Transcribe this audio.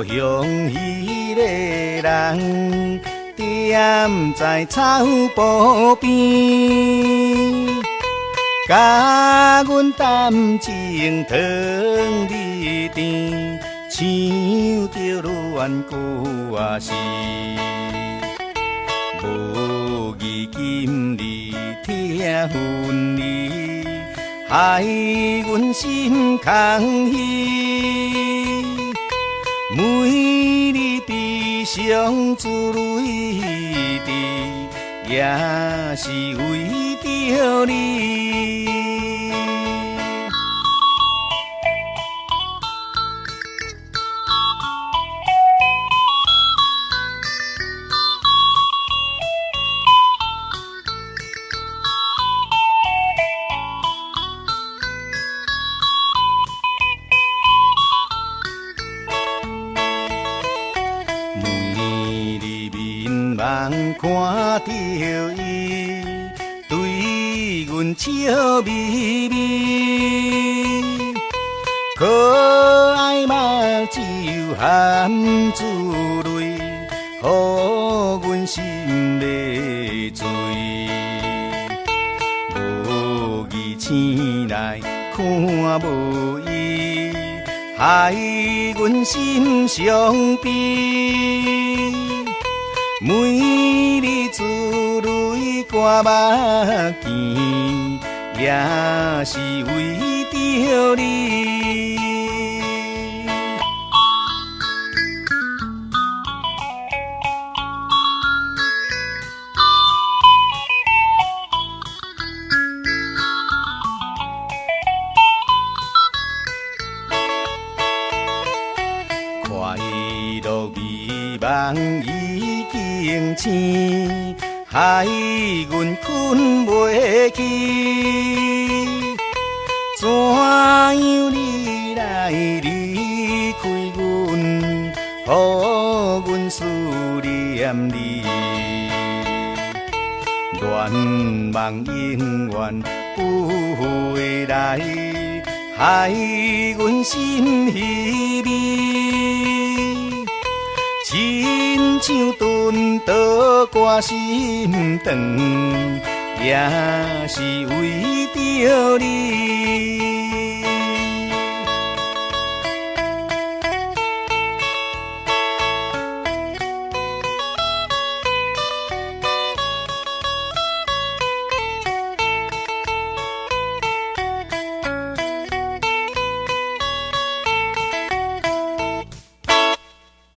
乡迄个人，踮在草埔边，甲阮谈情糖蜜甜，唱着恋歌诗。无义今日听分离，害阮心空虚。每日悲伤自泪滴，也是为着你。看着伊对阮笑眯眯，可爱目睭含珠泪，予阮心袂醉。无义醒来看无伊，害阮心伤悲。每日自泪挂目镜，也是为着你。快乐美梦已经醒，害阮困袂去。怎样你来离开阮，予阮思念你？愿望永远不回来，害阮心稀微。亲像顿倒挂心肠，也是为着你。